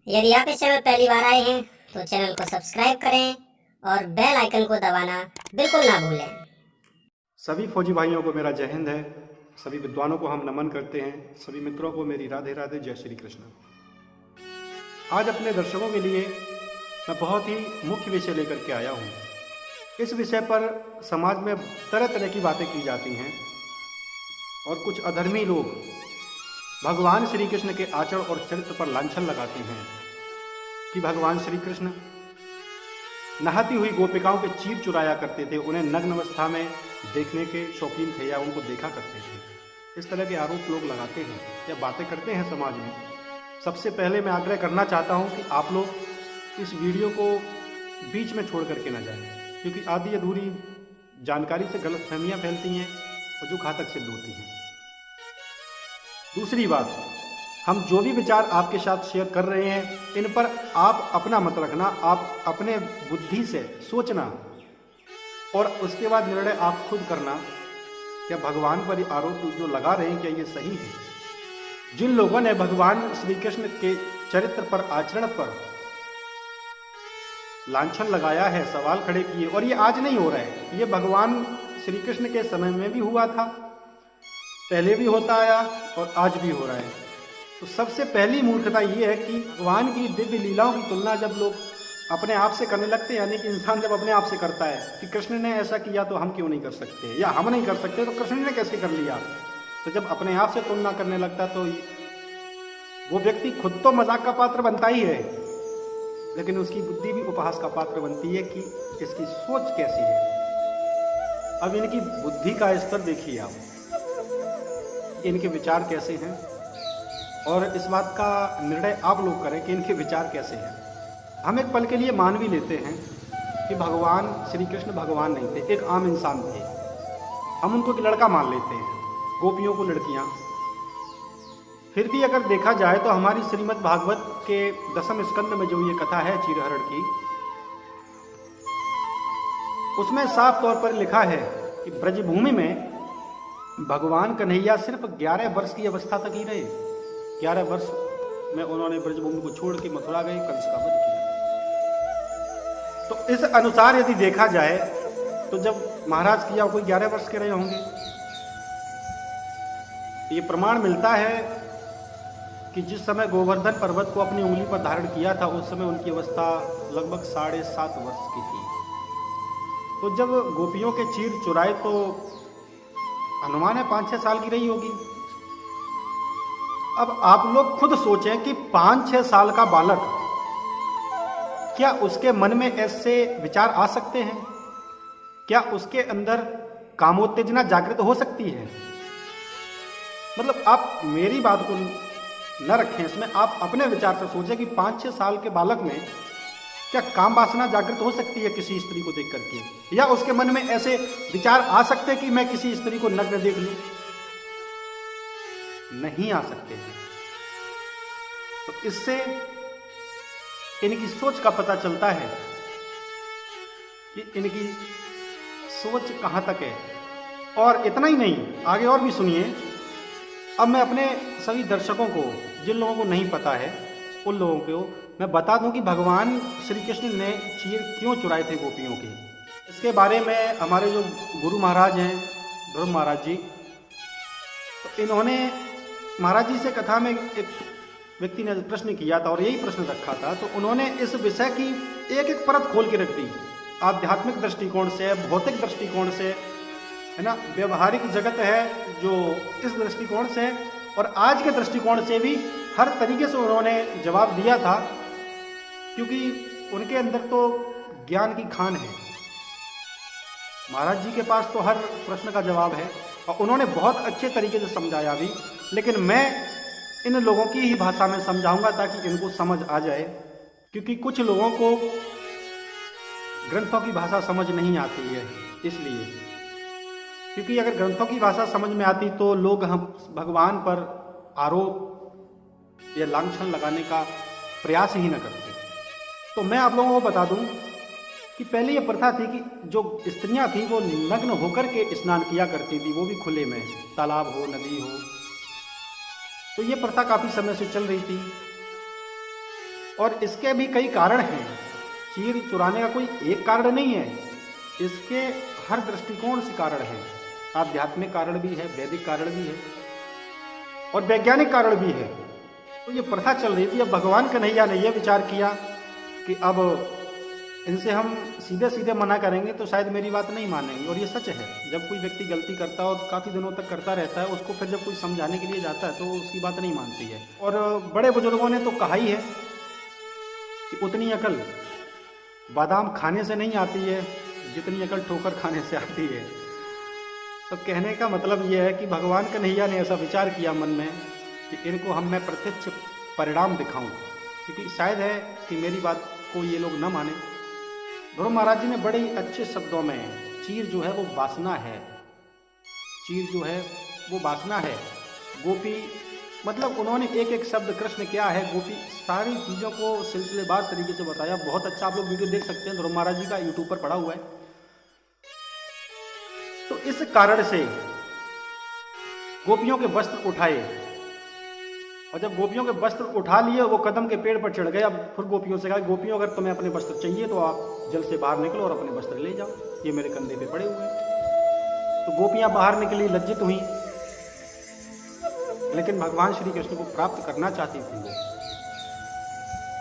यदि आप इस चैनल पहली बार आए हैं तो चैनल को सब्सक्राइब करें और बेल आइकन को दबाना बिल्कुल ना भूलें। सभी फौजी भाइयों को मेरा जय हिंद है। सभी विद्वानों को हम नमन करते हैं। सभी मित्रों को मेरी राधे राधे, जय श्री कृष्ण। आज अपने दर्शकों के लिए मैं बहुत ही मुख्य विषय लेकर के आया हूँ। इस विषय पर समाज में तरह तरह की बातें की जाती हैं और कुछ अधर्मी लोग भगवान श्री कृष्ण के आचरण और चरित्र पर लांछन लगाते हैं कि भगवान श्री कृष्ण नहाती हुई गोपिकाओं के चीर चुराया करते थे, उन्हें नग्न अवस्था में देखने के शौकीन थे या उनको देखा करते थे। इस तरह के आरोप लोग लगाते हैं या बातें करते हैं समाज में। सबसे पहले मैं आग्रह करना चाहता हूं कि आप लोग इस वीडियो को बीच में छोड़ करके ना जाएं, क्योंकि आधी अधूरी जानकारी से गलतफहमियां फैलती हैं और जो घातक सिद्ध होती हैं। दूसरी बात, हम जो भी विचार आपके साथ शेयर कर रहे हैं, इन पर आप अपना मत रखना, आप अपने बुद्धि से सोचना और उसके बाद निर्णय आप खुद करना। क्या भगवान पर आरोप जो लगा रहे हैं क्या ये सही है? जिन लोगों ने भगवान श्री कृष्ण के चरित्र पर, आचरण पर लांछन लगाया है, सवाल खड़े किए, और ये आज नहीं हो रहा है, ये भगवान श्री कृष्ण के समय में भी हुआ था, पहले भी होता आया और आज भी हो रहा है। तो सबसे पहली मूर्खता ये है कि भगवान की दिव्य लीलाओं की तुलना जब लोग अपने आप से करने लगते हैं, यानी कि इंसान जब अपने आप से करता है कि कृष्ण ने ऐसा किया तो हम क्यों नहीं कर सकते, या हम नहीं कर सकते तो कृष्ण ने कैसे कर लिया, तो जब अपने आप से तुलना करने लगता तो वो व्यक्ति खुद तो मजाक का पात्र बनता ही है, लेकिन उसकी बुद्धि भी उपहास का पात्र बनती है कि इसकी सोच कैसी है। अब इनकी बुद्धि का स्तर देखिए आप, इनके विचार कैसे हैं, और इस बात का निर्णय आप लोग करें कि इनके विचार कैसे हैं। हम एक पल के लिए मान भी लेते हैं कि भगवान श्री कृष्ण भगवान नहीं थे, एक आम इंसान थे, हम उनको एक लड़का मान लेते हैं, गोपियों को लड़कियां। फिर भी अगर देखा जाए तो हमारी श्रीमद् भागवत के 10वें स्कंद में जो ये कथा है चीरहरण की, उसमें साफ तौर पर लिखा है कि ब्रजभूमि में भगवान कन्हैया सिर्फ 11 वर्ष की अवस्था तक ही रहे। 11 वर्ष में उन्होंने ब्रजभूमि को छोड़ के मथुरा गए, कंस का वध किया। तो इस अनुसार यदि देखा जाए तो जब महाराज किया कोई 11 वर्ष के रहे होंगे। ये प्रमाण मिलता है कि जिस समय गोवर्धन पर्वत को अपनी उंगली पर धारण किया था, उस समय उनकी अवस्था लगभग 7.5 वर्ष की थी। तो जब गोपियों के चीर चुराए तो अनुमान है 5-6 साल की रही होगी। अब आप लोग खुद सोचें कि 5-6 साल का बालक, क्या उसके मन में ऐसे विचार आ सकते हैं? क्या उसके अंदर कामोत्तेजना जागृत हो सकती है? मतलब आप मेरी बात को न रखें इसमें, आप अपने विचार से सोचें कि 5-6 साल के बालक में क्या काम वासना जागृत हो सकती है किसी स्त्री को देख करके, या उसके मन में ऐसे विचार आ सकते हैं कि मैं किसी स्त्री को नग्न देख लूं? नहीं आ सकते हैं। तो इससे इनकी सोच का पता चलता है कि इनकी सोच कहां तक है। और इतना ही नहीं, आगे और भी सुनिए। अब मैं अपने सभी दर्शकों को, जिन लोगों को नहीं पता है उन लोगों को मैं बता दूं कि भगवान श्री कृष्ण ने चीर क्यों चुराए थे गोपियों की। इसके बारे में हमारे जो गुरु महाराज हैं, ध्रुव महाराज जी, तो इन्होंने महाराज जी से कथा में एक व्यक्ति ने प्रश्न किया था और यही प्रश्न रखा था, तो उन्होंने इस विषय की एक एक परत खोल के रख दी। आध्यात्मिक दृष्टिकोण से, भौतिक दृष्टिकोण से, है ना, व्यवहारिक जगत है जो इस दृष्टिकोण से, और आज के दृष्टिकोण से भी हर तरीके से उन्होंने जवाब दिया था, क्योंकि उनके अंदर तो ज्ञान की खान है। महाराज जी के पास तो हर प्रश्न का जवाब है और उन्होंने बहुत अच्छे तरीके से समझाया भी, लेकिन मैं इन लोगों की ही भाषा में समझाऊंगा ताकि इनको समझ आ जाए, क्योंकि कुछ लोगों को ग्रंथों की भाषा समझ नहीं आती है। इसलिए, क्योंकि अगर ग्रंथों की भाषा समझ में आती तो लोग हम भगवान पर आरोप या लांछन लगाने का प्रयास ही न करते। तो मैं आप लोगों को बता दूं कि पहले ये प्रथा थी कि जो स्त्रियां थी वो नग्न होकर के स्नान किया करती थी, वो भी खुले में, तालाब हो, नदी हो। तो ये प्रथा काफ़ी समय से चल रही थी और इसके भी कई कारण हैं। चीर चुराने का कोई एक कारण नहीं है, इसके हर दृष्टिकोण से कारण है। आध्यात्मिक कारण भी है, वैदिक कारण भी है और वैज्ञानिक कारण भी है। तो ये प्रथा चल रही थी। अब भगवान कन्हैया ने यह विचार किया कि अब इनसे हम सीधे सीधे मना करेंगे तो शायद मेरी बात नहीं मानेंगे। और ये सच है, जब कोई व्यक्ति गलती करता है और काफ़ी दिनों तक करता रहता है, उसको फिर जब कोई समझाने के लिए जाता है तो उसकी बात नहीं मानती है। और बड़े बुजुर्गों ने तो कहा ही है कि उतनी अकल बादाम खाने से नहीं आती है जितनी अकल ठोकर खाने से आती है। तो कहने का मतलब यह है कि भगवान कन्हैया ने ऐसा विचार किया मन में कि इनको मैं प्रत्यक्ष परिणाम दिखाऊं, क्योंकि शायद है कि मेरी बात को ये लोग न माने। ध्रुव महाराज जी ने बड़े ही अच्छे शब्दों में, चीर जो है वो वासना है, चीर जो है वो वासना है। गोपी मतलब उन्होंने एक एक शब्द, कृष्ण क्या है, गोपी, सारी चीज़ों को सिलसिलेवार तरीके से बताया। बहुत अच्छा, आप लोग वीडियो देख सकते हैं, ध्रुव महाराज जी का यूट्यूब पर पड़ा हुआ है। तो इस कारण से गोपियों के वस्त्र उठाए, और जब गोपियों के वस्त्र उठा लिए वो कदम के पेड़ पर चढ़ गए। अब फिर गोपियों से कहा, गोपियों अगर तुम्हें अपने वस्त्र चाहिए तो आप जल से बाहर निकलो और अपने वस्त्र ले जाओ, ये मेरे कंधे पे पड़े हुए हैं। तो गोपियां बाहर निकली, लज्जित हुई, लेकिन भगवान श्री कृष्ण को प्राप्त करना चाहती थी वो।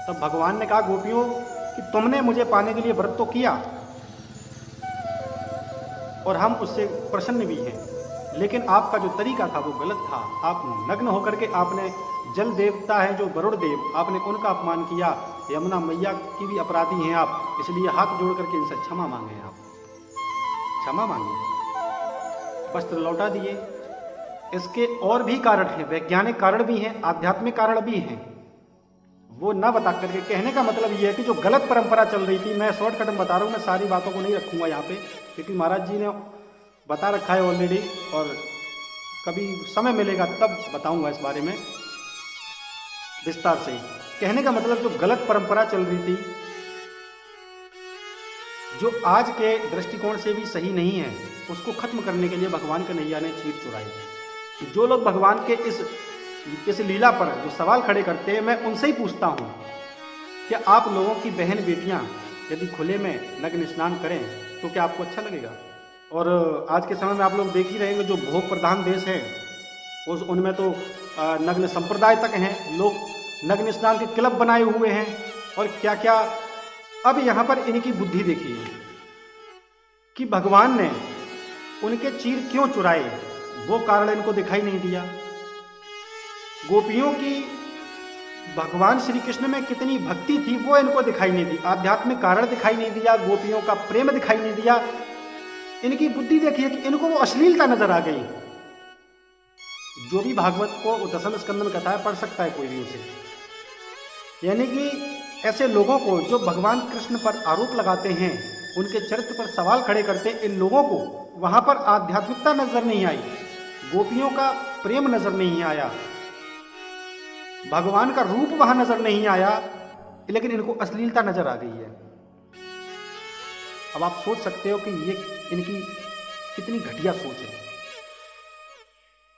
तब भगवान ने कहा गोपियों कि तुमने मुझे पाने के लिए व्रत तो किया और हम उससे प्रसन्न भी हैं, लेकिन आपका जो तरीका था वो गलत था। आप नग्न होकर के आपने जल देवता है जो वरुण देव, आपने उनका अपमान किया। यमुना मैया की भी अपराधी हैं आप, इसलिए हाथ जोड़ करके इनसे क्षमा मांगे, आप क्षमा मांगे, वस्त्र लौटा दिए। इसके और भी कारण हैं, वैज्ञानिक कारण भी हैं, आध्यात्मिक कारण भी हैं, वो ना बता करके। कहने का मतलब ये है कि जो गलत परंपरा चल रही थी, मैं शॉर्टकट में बता रहा हूँ, मैं सारी बातों को नहीं रखूंगा यहाँ पे, क्योंकि महाराज जी ने बता रखा है ऑलरेडी, और कभी समय मिलेगा तब बताऊंगा इस बारे में विस्तार से। कहने का मतलब जो गलत परंपरा चल रही थी, जो आज के दृष्टिकोण से भी सही नहीं है, उसको खत्म करने के लिए भगवान कन्हैया ने चीर चुराई। जो लोग भगवान के इस लीला पर जो सवाल खड़े करते हैं, मैं उनसे ही पूछता हूँ कि आप लोगों की बहन बेटियां यदि खुले में नग्न स्नान करें तो क्या आपको अच्छा लगेगा? और आज के समय में आप लोग देख ही रहे हैं, जो भोग प्रधान देश है उनमें तो नग्न संप्रदाय तक हैं, लोग नग्न स्नान के क्लब बनाए हुए हैं और क्या क्या। अब यहाँ पर इनकी बुद्धि देखिए कि भगवान ने उनके चीर क्यों चुराए, वो कारण इनको दिखाई नहीं दिया। गोपियों की भगवान श्री कृष्ण में कितनी भक्ति थी वो इनको दिखाई नहीं दी, आध्यात्मिक कारण दिखाई नहीं दिया, गोपियों का प्रेम दिखाई नहीं दिया। इनकी बुद्धि देखिए कि इनको वो अश्लीलता नजर आ गई। जो भी भागवत को दशम स्कंद में कथा है पढ़ सकता है कोई भी उसे। यानी कि ऐसे लोगों को जो भगवान कृष्ण पर आरोप लगाते हैं, उनके चरित्र पर सवाल खड़े करते हैं, इन लोगों को वहां पर आध्यात्मिकता नजर नहीं आई, गोपियों का प्रेम नजर नहीं आया, भगवान का रूप वहां नजर नहीं आया, लेकिन इनको अश्लीलता नजर आ गई है। अब आप सोच सकते हो कि ये इनकी कितनी घटिया सोच है।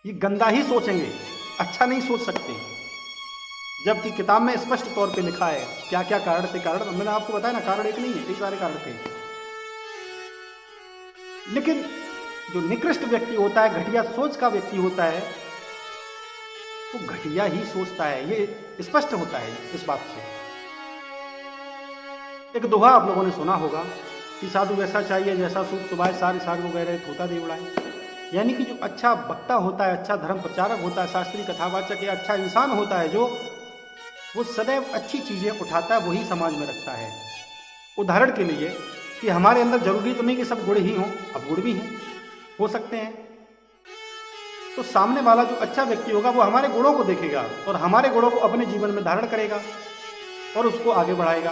ये गंदा ही सोचेंगे, अच्छा नहीं सोच सकते, जबकि किताब में स्पष्ट तौर पे लिखा है क्या क्या कारण थे। कारण मैंने आपको बताया ना, कारण एक नहीं है, कई सारे कारण थे। लेकिन जो निकृष्ट व्यक्ति होता है, घटिया सोच का व्यक्ति होता है, तो घटिया ही सोचता है, ये स्पष्ट होता है इस बात से। एक दोहा आप लोगों ने सुना होगा कि साधु वैसा चाहिए जैसा सूप सुभाए, सारे सार वगैरह धोता दे उड़ाए। यानी कि जो अच्छा वक्ता होता है, अच्छा धर्म प्रचारक होता है, शास्त्रीय कथावाचक या अच्छा इंसान होता है, जो वो सदैव अच्छी चीजें उठाता है, वही समाज में रखता है। उदाहरण के लिए कि हमारे अंदर जरूरी तो नहीं कि सब गुण ही हों, अब गुण भी हैं, हो सकते हैं, तो सामने वाला जो अच्छा व्यक्ति होगा वो हमारे गुणों को देखेगा और हमारे गुणों को अपने जीवन में धारण करेगा और उसको आगे बढ़ाएगा।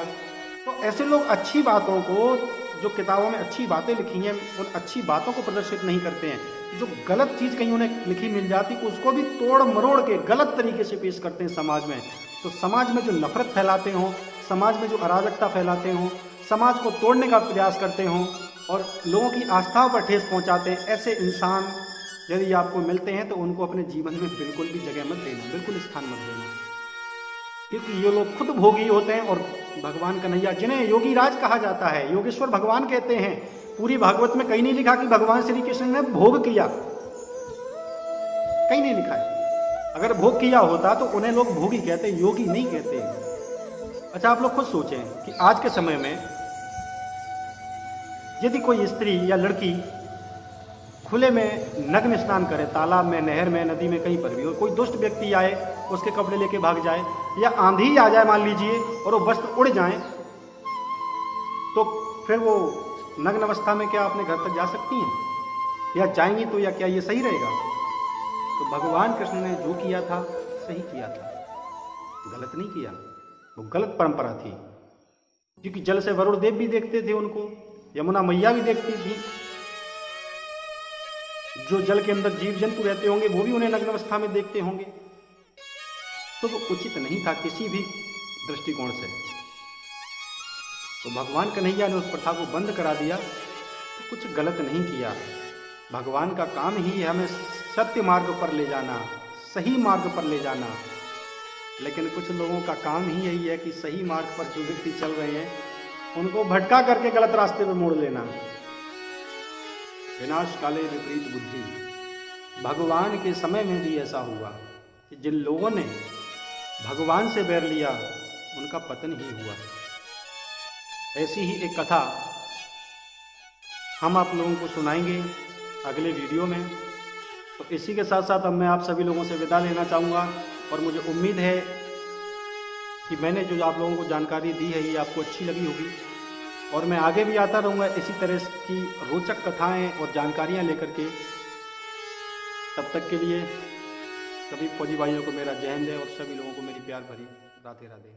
तो ऐसे लोग अच्छी बातों को, जो किताबों में अच्छी बातें लिखी हैं, उन अच्छी बातों को प्रदर्शित नहीं करते हैं। जो गलत चीज़ कहीं उन्हें लिखी मिल जाती, उसको भी तोड़ मरोड़ के गलत तरीके से पेश करते हैं समाज में। तो समाज में जो नफरत फैलाते हों, समाज में जो अराजकता फैलाते हों, समाज को तोड़ने का प्रयास करते हों और लोगों की आस्थाओं पर ठेस पहुँचाते हैं, ऐसे इंसान यदि आपको मिलते हैं तो उनको अपने जीवन में बिल्कुल भी जगह मत देना, बिल्कुल स्थान मत देना। क्योंकि ये लोग खुद भोगी होते हैं और भगवान कन्हैया, जिन्हें योगी राज कहा जाता है, योगेश्वर भगवान कहते हैं, पूरी भागवत में कहीं नहीं लिखा कि भगवान श्री कृष्ण ने भोग किया, कहीं नहीं लिखा है। अगर भोग किया होता तो उन्हें लोग भोगी कहते, योगी नहीं कहते। अच्छा, आप लोग खुद सोचें कि आज के समय में यदि कोई स्त्री या लड़की खुले में नग्न स्नान करे, तालाब में, नहर में, नदी में, कहीं पर भी, और कोई दुष्ट व्यक्ति आए, उसके कपड़े लेके भाग जाए, या आंधी आ जाए मान लीजिए और वो वस्त्र उड़ जाए, तो फिर वो नग्न अवस्था में क्या अपने घर तक जा सकती हैं? या जाएंगी तो या क्या ये सही रहेगा? तो भगवान कृष्ण ने जो किया था सही किया था, गलत नहीं किया। वो गलत परंपरा थी, क्योंकि जल से वरुण देव भी देखते थे उनको, यमुना मैया भी देखती थी, जो जल के अंदर जीव जंतु रहते होंगे वो भी उन्हें नग्न अवस्था में देखते होंगे। तो वो उचित नहीं था किसी भी दृष्टिकोण से। तो भगवान कन्हैया ने उस प्रथा को बंद करा दिया, तो कुछ गलत नहीं किया। भगवान का काम ही है हमें सत्य मार्ग पर ले जाना, सही मार्ग पर ले जाना। लेकिन कुछ लोगों का काम ही यही है कि सही मार्ग पर जो व्यक्ति चल रहे हैं उनको भटका करके गलत रास्ते पर मोड़ लेना। विनाश काले विपरीत बुद्धि। भगवान के समय में भी ऐसा हुआ कि जिन लोगों ने भगवान से बैर लिया उनका पतन ही हुआ। ऐसी ही एक कथा हम आप लोगों को सुनाएंगे अगले वीडियो में। तो इसी के साथ साथ अब मैं आप सभी लोगों से विदा लेना चाहूँगा, और मुझे उम्मीद है कि मैंने जो आप लोगों को जानकारी दी है ये आपको अच्छी लगी होगी, और मैं आगे भी आता रहूँगा इसी तरह की रोचक कथाएं और जानकारियां लेकर के। तब तक के लिए सभी फौजी भाइयों को मेरा जय हिंद है और सभी लोगों को मेरी प्यार भरी राधे राधे।